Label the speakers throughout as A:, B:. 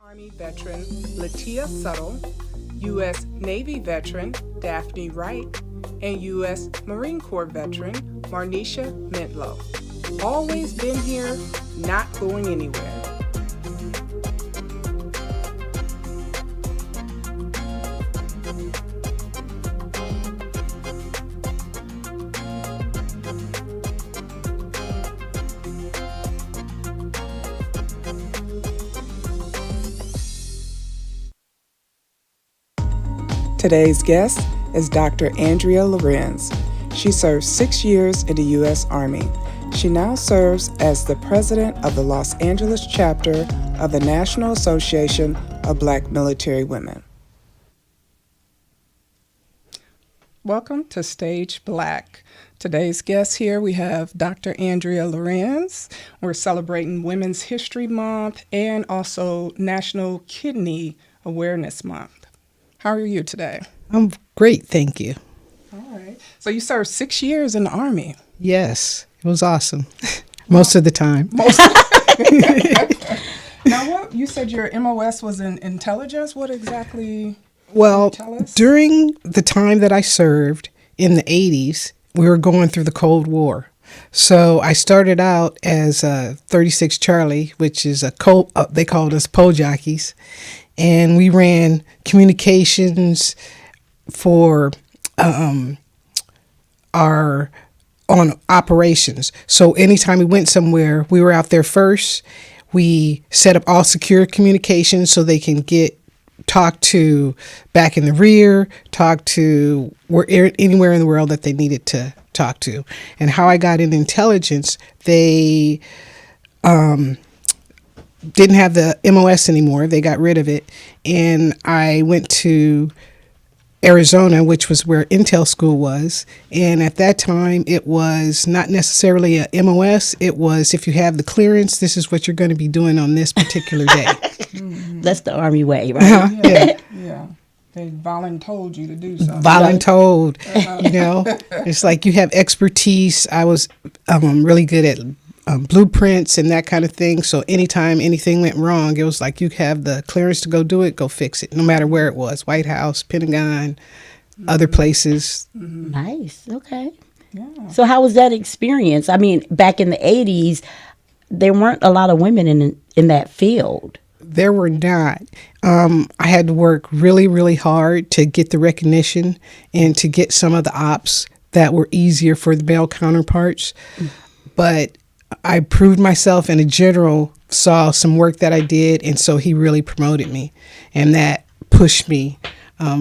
A: Army veteran Latia Suttle, U.S. Navy veteran Daphne Wright, and U.S. Marine Corps veteran Marnisha Mintlow. Always been here, not going anywhere. Today's guest is Dr. Andrea Lorenz. She served 6 years in the U.S. Army. She now serves as the president of the Los Angeles chapter of the National Association of Black Military Women. Welcome to Stage Black. Today's guest here, we have Dr. Andrea Lorenz. We're celebrating Women's History Month and also National Kidney Awareness Month. How are you today?
B: I'm great, thank you.
A: All right. So you served 6 years in the Army.
B: Yes, it was awesome. Most of the time.
A: Now, what you said your MOS was in intelligence. What exactly?
B: Well,
A: can you tell us?
B: During the time that I served in the 80s, we were going through the Cold War. So I started out as 36 Charlie, which is they called us pole jockeys. And we ran communications for our on operations. So anytime we went somewhere, we were out there first. We set up all secure communications so they can talk to back in the rear, talk to anywhere in the world that they needed to talk to. And how I got in intelligence, they didn't have the MOS anymore. They got rid of it. And I went to Arizona, which was where Intel School was. And at that time, it was not necessarily a MOS. It was, if you have the clearance, this is what you're going to be doing on this particular day.
C: Mm-hmm. That's the Army way, right?
A: Yeah. They voluntold you to do something.
B: Voluntold. It's like you have expertise. I was really good at blueprints and that kind of thing. So anytime anything went wrong, it was like you have the clearance to go do it, go fix it, no matter where it was, White House, Pentagon, other places.
C: Mm-hmm. Nice. Okay.
A: Yeah.
C: So how was that experience? I mean, back in the 80s, there weren't a lot of women in that field.
B: There were not. I had to work really, really hard to get the recognition and to get some of the ops that were easier for the male counterparts. But I proved myself, and a general saw some work that I did, and so he really promoted me. And that pushed me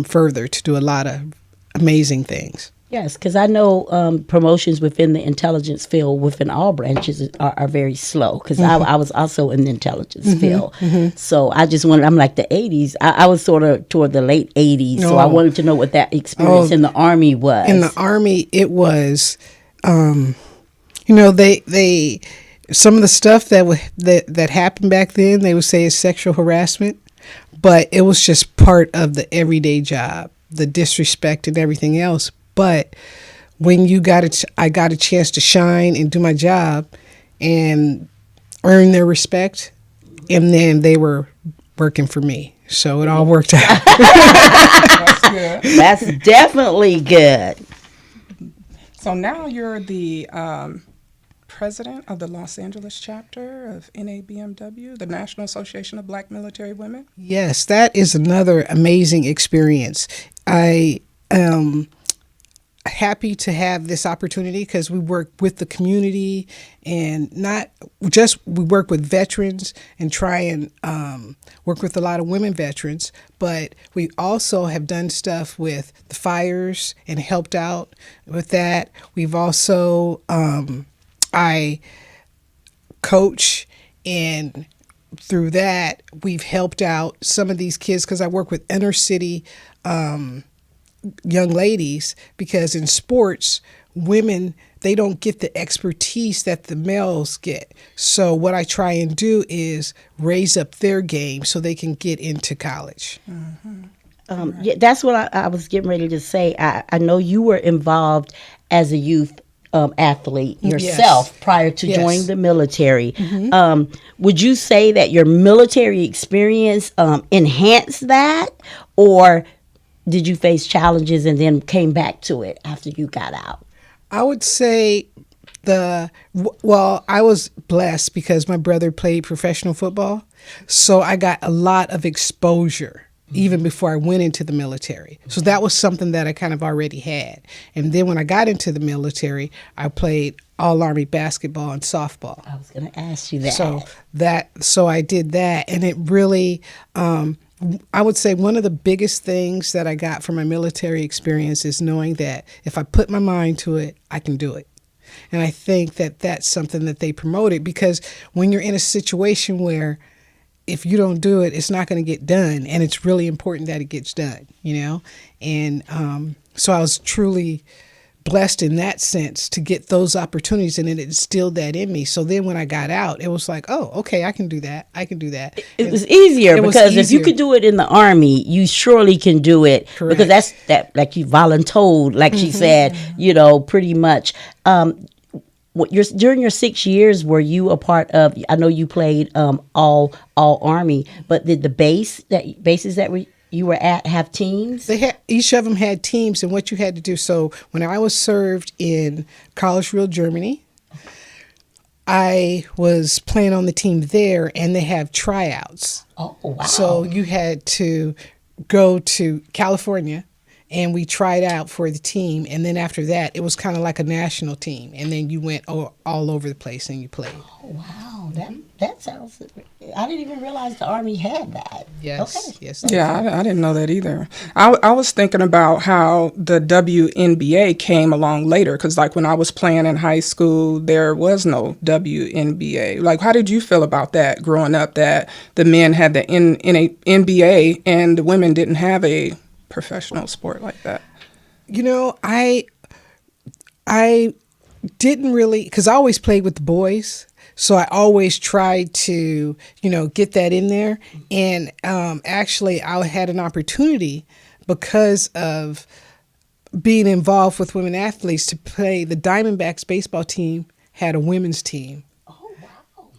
B: further to do a lot of amazing things.
C: Yes, because I know promotions within the intelligence field within all branches are very slow, because I was also in the intelligence field. Mm-hmm. So I just wanted, I'm like the 80s. I was sort of toward the late 80s, so I wanted to know what that experience in the Army was.
B: In the Army, it was... they some of the stuff that happened back then, they would say is sexual harassment, but it was just part of the everyday job, the disrespect and everything else. But when I got a chance to shine and do my job and earn their respect, and then they were working for me. So it all worked out.
A: That's good.
C: That's definitely good.
A: So now you're the president of the Los Angeles chapter of NABMW, the National Association of Black Military Women.
B: Yes, that is another amazing experience. I am happy to have this opportunity because we work with the community, and not just we work with veterans and try and work with a lot of women veterans, but we also have done stuff with the fires and helped out with that. We've also I coach, and through that, we've helped out some of these kids because I work with inner city young ladies, because in sports, women, they don't get the expertise that the males get. So what I try and do is raise up their game so they can get into college.
A: Mm-hmm.
C: Yeah, that's what I was getting ready to say. I know you were involved as a youth athlete yourself prior to
B: Yes.
C: joining the military. Would you say that your military experience enhanced that, or did you face challenges and then came back to it after you got out?
B: I would say I was blessed because my brother played professional football, so I got a lot of exposure even before I went into the military. So that was something that I kind of already had. And then when I got into the military, I played all-Army basketball and softball.
C: I was going to ask you that.
B: So I did that, and it really, I would say one of the biggest things that I got from my military experience is knowing that if I put my mind to it, I can do it. And I think that that's something that they promoted, because when you're in a situation where if you don't do it, it's not going to get done, and it's really important that it gets done, And so I was truly blessed in that sense to get those opportunities, and it instilled that in me. So then when I got out, it was like, oh, okay, I can do that.
C: It was easier because if you could do it in the Army, you surely can do it.
B: Correct.
C: Because that's like you voluntold, like she said, pretty much. During your 6 years, were you a part of? I know you played all Army, but did the bases that you were at have teams?
B: Each of them had teams, and what you had to do. So when I was served in Karlsruhe, Germany, I was playing on the team there, and they have tryouts.
C: Oh, wow!
B: So you had to go to California, and we tried out for the team, and then after that, it was kind of like a national team, and then you went all over the place and you played.
C: Oh, wow, that sounds. I didn't even realize the Army had that.
B: Yes,
C: okay.
B: yes.
A: Yeah, I didn't know that either. I was thinking about how the WNBA came along later, because like when I was playing in high school, there was no WNBA. Like, how did you feel about that growing up, that the men had the NBA and the women didn't have a professional sport like that?
B: I didn't really, because I always played with the boys, so I always tried to get that in there. And actually I had an opportunity, because of being involved with women athletes, to play. The Diamondbacks baseball team had a women's team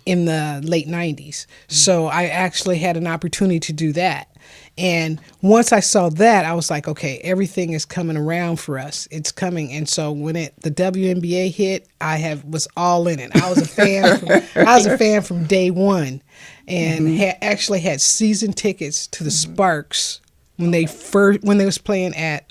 B: in the late 90s. So I actually had an opportunity to do that. And once I saw that, I was like, okay, everything is coming around for us. It's coming. And so when the WNBA hit, was all in it. I was a fan from day one, and actually had season tickets to the Sparks when they was playing at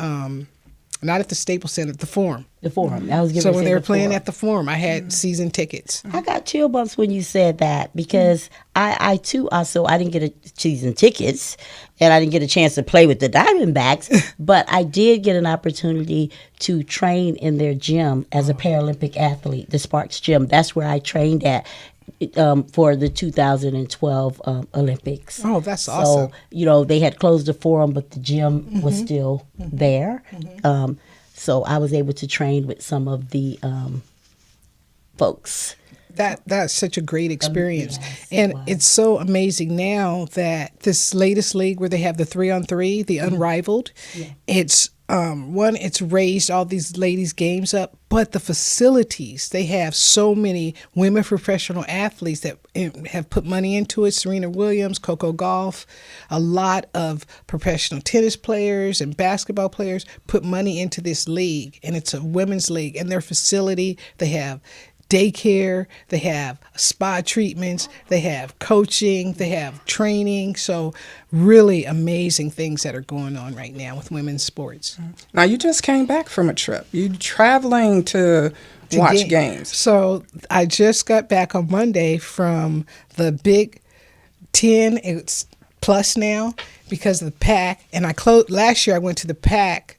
B: not at the Staples Center, the Forum.
C: The Forum. I was giving.
B: So when they were playing at the Forum, I had season tickets.
C: I got chill bumps when you said that, because I too also, I didn't get season tickets, and I didn't get a chance to play with the Diamondbacks, but I did get an opportunity to train in their gym as a Paralympic athlete, the Sparks gym. That's where I trained at. For the 2012 Olympics.
B: Oh, that's awesome.
C: So, they had closed the Forum, but the gym was still there. So I was able to train with some of the folks.
B: That's such a great experience.
C: Yes,
B: and it's so amazing now that this latest league where they have the 3-on-3, the Unrivaled, it's it's raised all these ladies' games up, but the facilities, they have so many women professional athletes that have put money into it. Serena Williams, Coco Gauff, a lot of professional tennis players and basketball players put money into this league, and it's a women's league. And their facility, they have daycare, they have spa treatments, they have coaching, they have training. So really amazing things that are going on right now with women's sports.
A: Now, you just came back from a trip. You traveling to watch games.
B: So I just got back on Monday from the Big Ten. It's plus now because of the PAC. And last year I went to the PAC,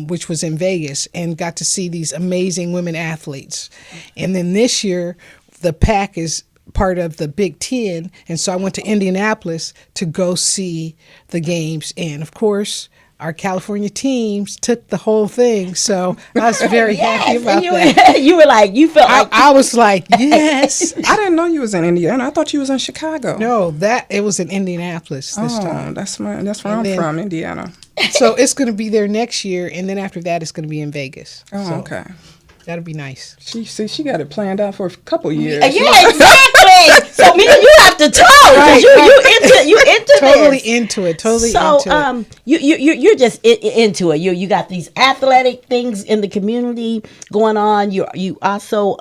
B: which was in Vegas, and got to see these amazing women athletes. And then this year, the PAC is part of the Big Ten, and so I went to Indianapolis to go see the games. And of course, our California teams took the whole thing, so I was very happy about that.
C: You were like, you felt like
B: I was like, yes.
A: I didn't know you was in Indiana. I thought you was in Chicago.
B: No, it was in Indianapolis this time.
A: That's where I'm from, Indiana.
B: So it's going to be there next year, and then after that, it's going to be in Vegas.
A: Oh,
B: So,
A: okay.
B: That'd be nice.
A: She got it planned out for a couple years.
C: Yeah, exactly. So me and you have to talk.
B: Right,
C: You into
B: Totally
C: this.
B: into it. Totally
C: So
B: into it.
C: you're just into it. You got these athletic things in the community going on. You also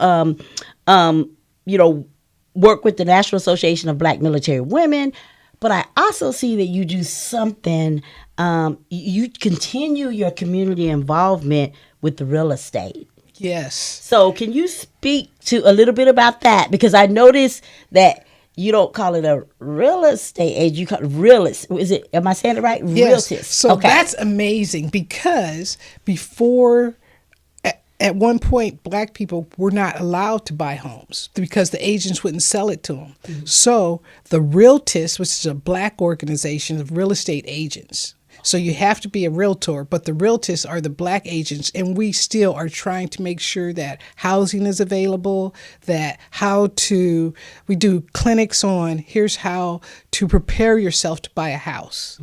C: work with the National Association of Black Military Women. But I also see that you do something. You continue your community involvement with the real estate.
B: Yes.
C: So can you speak to a little bit about that? Because I noticed that you don't call it a real estate agent, you call it realist. Is it? Am I saying it right?
B: Yes.
C: Realtist.
B: So
C: Okay.
B: that's amazing because before, at one point, Black people were not allowed to buy homes because the agents wouldn't sell it to them.
C: Mm-hmm.
B: So the Realtist, which is a Black organization of real estate agents. So you have to be a realtor, but the Realtists are the Black agents, and we still are trying to make sure that housing is available, that we do clinics on here's how to prepare yourself to buy a house.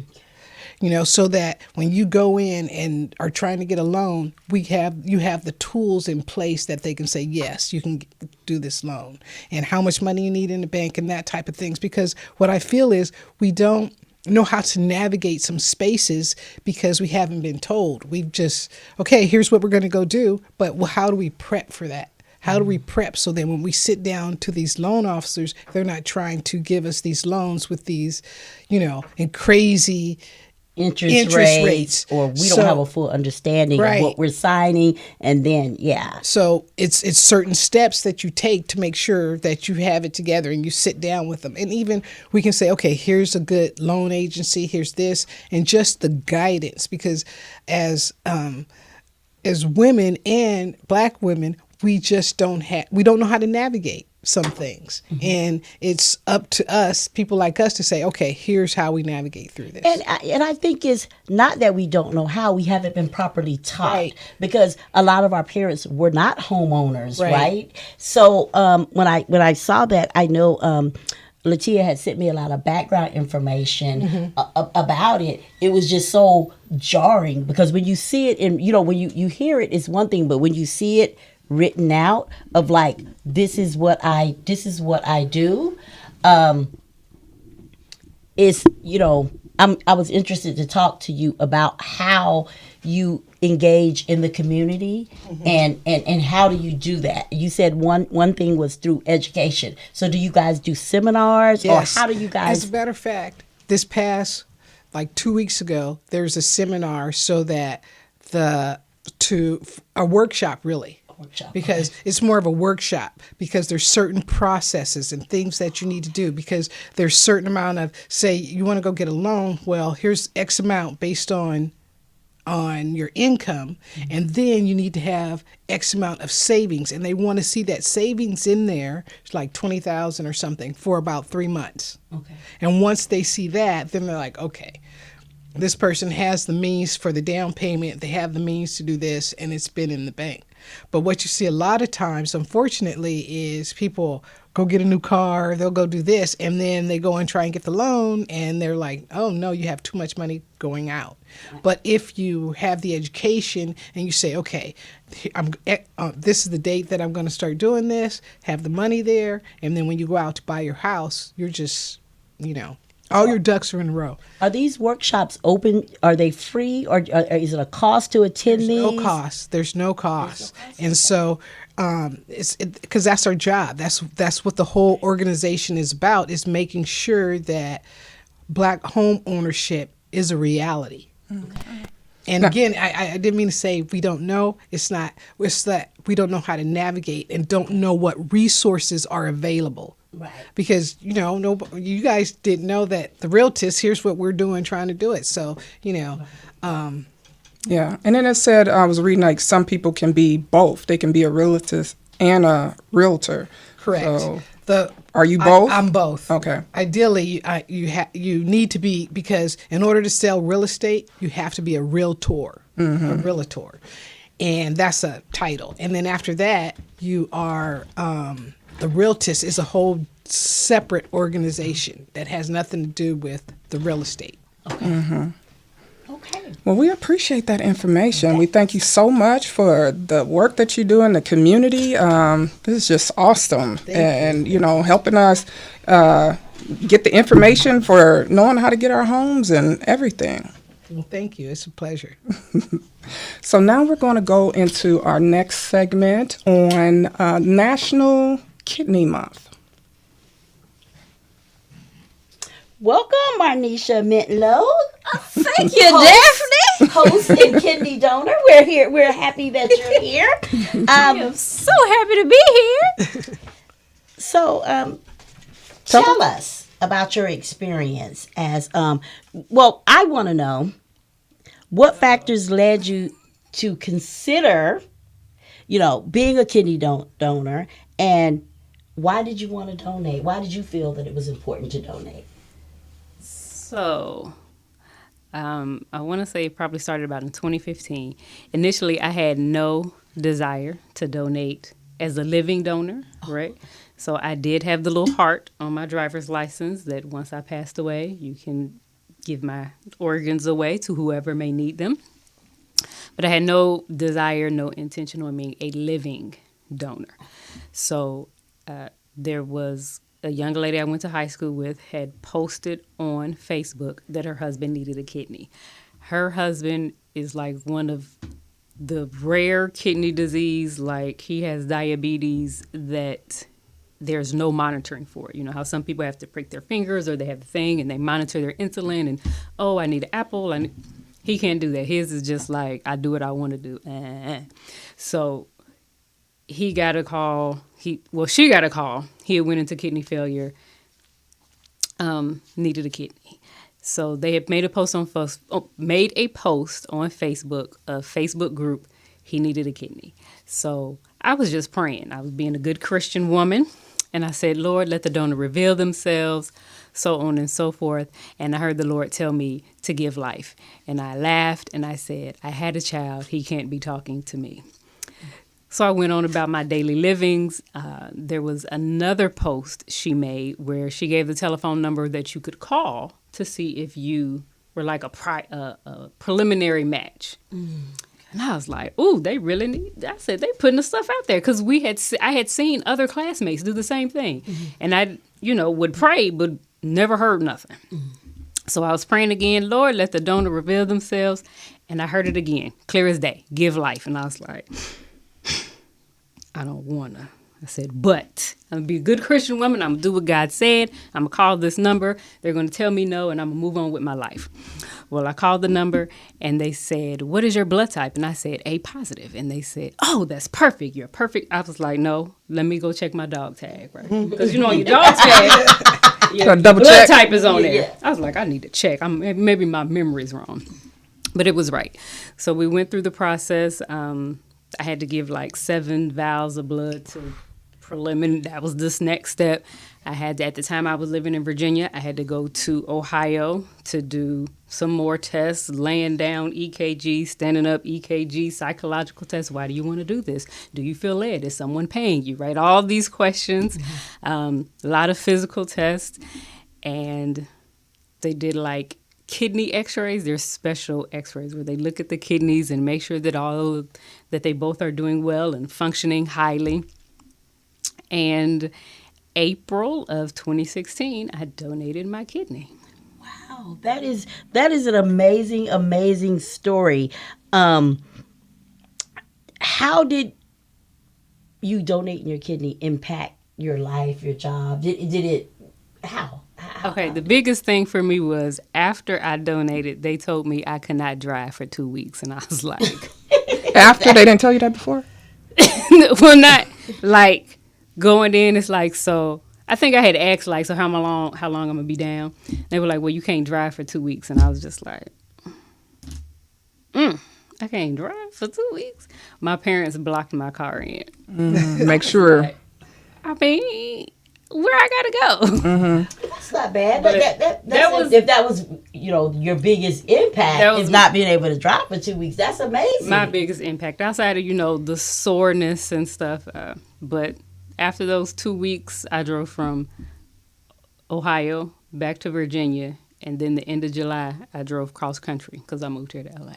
B: So that when you go in and are trying to get a loan, you have the tools in place that they can say, yes, you can do this loan, and how much money you need in the bank and that type of things. Because what I feel is we don't know how to navigate some spaces because we haven't been told. We've just, okay, here's what we're going to go do, but how do we prep for that? How do we prep so that when we sit down to these loan officers, they're not trying to give us these loans with these, and crazy interest rates,
C: or we don't have a full understanding
B: Right.
C: of what we're signing, and then
B: So it's certain steps that you take to make sure that you have it together and you sit down with them. And even we can say, okay, here's a good loan agency, here's this, and just the guidance, because as women and Black women, we don't know how to navigate some things. Mm-hmm. And it's up to us, people like us, to say, okay, here's how we navigate through this.
C: And I think it's not that we don't know how, we haven't been properly taught.
B: Right.
C: Because a lot of our parents were not homeowners,
B: Right.
C: right? So when I saw that, I know Latia had sent me a lot of background information about it. It was just so jarring because when you see it and when you hear it, it's one thing, but when you see it written out of like, this is what I do, is I was interested to talk to you about how you engage in the community and how do you do that? You said one thing was through education. So do you guys do seminars?
B: Yes.
C: Or how do you guys?
B: As a matter of fact, this past 2 weeks ago, there's a seminar so that a workshop really. Because it's more of a workshop, because there's certain processes and things that you need to do, because there's certain amount of, say you want to go get a loan, well, here's X amount based on your income, and then you need to have X amount of savings, and they want to see that savings in there. It's like $20,000 or something for about 3 months. Okay. And once they see that, then they're like, okay, this person has the means for the down payment, they have the means to do this, and it's been in the bank. But what you see a lot of times, unfortunately, is people go get a new car, they'll go do this, and then they go and try and get the loan, and they're like, oh, no, you have too much money going out. But if you have the education and you say, okay, this is the date that I'm going to start doing this, have the money there, and then when you go out to buy your house, you're just, all your ducks are in a row.
C: Are these workshops open? Are they free, or is it a cost to attend these?
B: There's no cost. And so it's because that's our job. That's what the whole organization is about, is making sure that Black home ownership is a reality. Okay. And again, I didn't mean to say we don't know. It's not. It's that we don't know how to navigate and don't know what resources are available. Right. Because, you guys didn't know that the Realtist, here's what we're doing, trying to do it. So,
A: Yeah. And then it said, I was reading, like, some people can be both. They can be a realist and a realtor.
B: Correct.
A: So are you both?
B: I'm both.
A: Okay.
B: Ideally, you need to be, because in order to sell real estate, you have to be a realtor. Mm-hmm. A realtor. And that's a title. And then after that, you are... the Realtist is a whole separate organization that has nothing to do with the real estate.
C: Okay.
A: Mm-hmm.
C: Okay.
A: Well, we appreciate that information. We thank you so much for the work that you do in the community. This is just awesome, and you know, helping us get the information for knowing how to get our homes and everything.
B: Well, thank you. It's a pleasure.
A: So now we're going to go into our next segment on National Kidney Month.
C: Welcome, Marnisha Mintlow.
D: Thank you, Daphne.
C: Host and kidney donor. We're here. We're happy that you're here.
D: I'm so happy to be here.
C: So, tell us about your experience as well. I want to know what factors led you to consider, being a kidney donor, and why did you want to donate? Why did you feel that it was important to donate?
D: So, I want to say it probably started about in 2015. Initially, I had no desire to donate as a living donor, right? So I did have the little heart on my driver's license that once I passed away, you can give my organs away to whoever may need them. But I had no desire, no intention on being a living donor. So there was a young lady I went to high school with had posted on Facebook that her husband needed a kidney. Her husband is like one of the rare kidney disease, like he has diabetes that there's no monitoring for it. You know how some people have to prick their fingers or they have the thing and they monitor their insulin and, oh, I need an apple. He can't do that. His is just like, I do what I want to do. So he got a call. She got a call. He had went into kidney failure, needed a kidney. So they had made a post on Facebook, a Facebook group. He needed a kidney. So I was just praying. I was being a good Christian woman. And I said, Lord, let the donor reveal themselves, so on and so forth. And I heard the Lord tell me to give life. And I laughed and I said, I had a child. He can't be talking to me. So I went on about my daily livings. There was another post she made where she gave the telephone number that you could call to see if you were like a preliminary match. And I was like, ooh, they really need, I said, they putting the stuff out there. Because I had seen other classmates do the same thing. And I, would pray, but never heard nothing. So I was praying again, Lord, let the donor reveal themselves. And I heard it again, clear as day, give life. And I was like, I don't want to. I said, but I'm going to be a good Christian woman. I'm going to do what God said. I'm going to call this number. They're going to tell me no, and I'm going to move on with my life. Well, I called the number, and they said, what is your blood type? And I said, A positive. And they said, oh, that's perfect. You're perfect. I was like, no, let me go check my dog tag, right? Because, on your dog tag, your
A: double
D: blood
A: check.
D: type is on there. I was like, I need to check. Maybe my memory's wrong. But it was right. So we went through the process. I had to give like 7 vials of blood to preliminary. That was this next step. At the time I was living in Virginia, I had to go to Ohio to do some more tests, laying down EKG, standing up EKG, psychological tests. Why do you want to do this? Do you feel led? Is someone paying you? Right? All these questions, a lot of physical tests. And they did like kidney x-rays. There's special x-rays where they look at the kidneys and make sure that they both are doing well and functioning highly. And April of 2016, I donated my kidney.
C: Wow, that is an amazing story. How did you donating your kidney impact your life, your job? Did it? How?
D: Okay, the biggest thing for me was after I donated, they told me I could not drive for 2 weeks, and I was like,
A: After they didn't tell you that before?
D: well, not like. Going in, it's like, so I think I had asked, like, so how long I'm going to be down? They were like, well, you can't drive for 2 weeks. And I was just like, I can't drive for 2 weeks? My parents blocked my car in.
A: Make sure.
D: Like, I mean, where I got to go?
C: That's not bad. If that was, your biggest impact is not being able to drive for 2 weeks. That's amazing.
D: My biggest impact outside of, the soreness and stuff. But after those 2 weeks, I drove from Ohio back to Virginia And then the end of July, I drove cross country because I moved here to LA.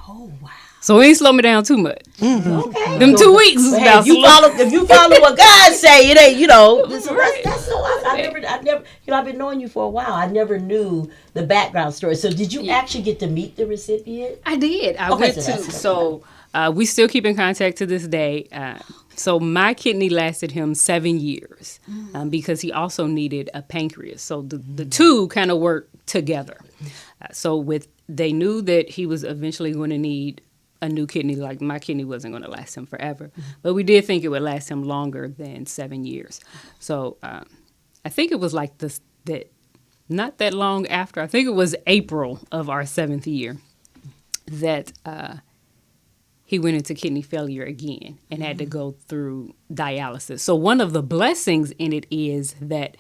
C: Oh wow.
D: So it ain't slow me down too much.
C: Okay.
D: Them 2 weeks is
C: Hey,
D: about
C: if you follow what God say, it ain't, that's so I never, I've been knowing you for a while. I never knew the background story. So did you actually get to meet the recipient?
D: I did. I
C: Okay,
D: went
C: so
D: to.
C: that's-
D: So we still keep in contact to this day. So my kidney lasted him 7 years because he also needed a pancreas. So the two kind of worked together. They knew that he was eventually going to need a new kidney. Like my kidney wasn't going to last him forever, but we did think it would last him longer than 7 years. So I think it was like that not that long after. I think it was April of our 7th year that he went into kidney failure again and had to go through dialysis. So one of the blessings in it is that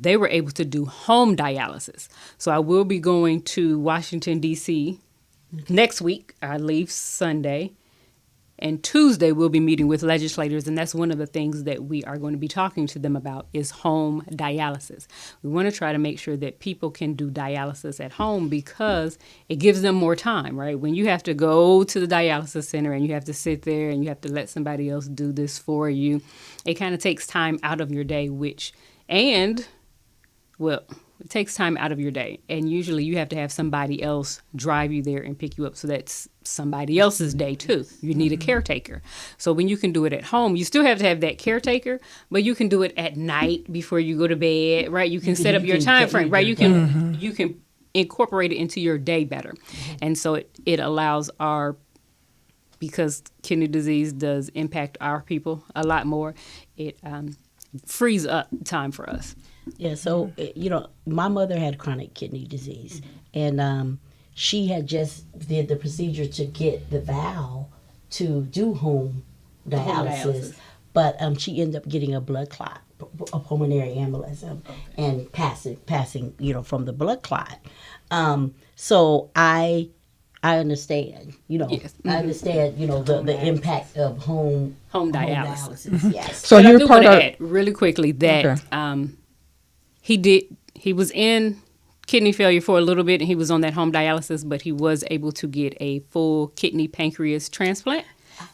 D: they were able to do home dialysis. So I will be going to Washington, D.C. next week. I leave Sunday. And Tuesday, we'll be meeting with legislators, and that's one of the things that we are going to be talking to them about is home dialysis. We want to try to make sure that people can do dialysis at home because it gives them more time, right? When you have to go to the dialysis center and you have to sit there and you have to let somebody else do this for you, it kind of takes time out of your day, it takes time out of your day. And usually you have to have somebody else drive you there and pick you up. So that's somebody else's day too. You need a caretaker. So when you can do it at home, you still have to have that caretaker, but you can do it at night before you go to bed, right? You can set up your time frame, right? You can incorporate it into your day better. And so it allows because kidney disease does impact our people a lot more, it frees up time for us.
C: Yeah, so, my mother had chronic kidney disease, and she had just did the procedure to get the valve to do home dialysis. But she ended up getting a blood clot, a pulmonary embolism, and passing, from the blood clot. So I understand,
D: Yes.
C: I understand, the impact of home
D: dialysis.
C: Yes.
A: So
D: But I
A: you're
D: do
A: part
D: want
A: of
D: to add really quickly that he was in kidney failure for a little bit and he was on that home dialysis, but he was able to get a full kidney pancreas transplant.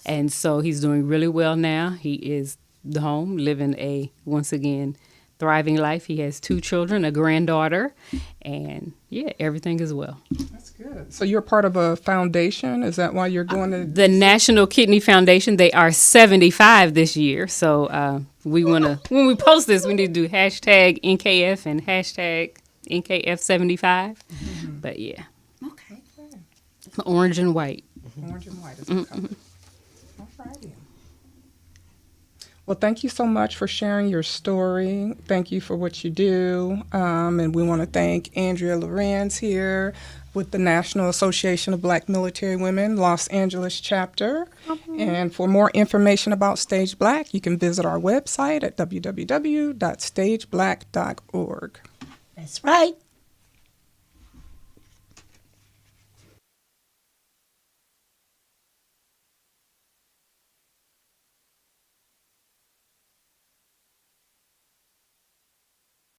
D: And so he's doing really well now. He is home living once again, thriving life. He has 2 children, a granddaughter, and everything is well.
A: That's good. So you're part of a foundation? Is that why you're going to
D: The National Kidney Foundation, they are 75 this year. So we want to, when we post this, we need to do hashtag NKF and hashtag NKF75. But yeah.
A: Okay, good.
D: Orange and white.
A: Orange and white is the color. All righty. Well, thank you so much for sharing your story. Thank you for what you do. And we want to thank Andrea Lorenz here with the National Association of Black Military Women, Los Angeles chapter. And for more information about Stage Black, you can visit our website at www.stageblack.org.
C: That's right.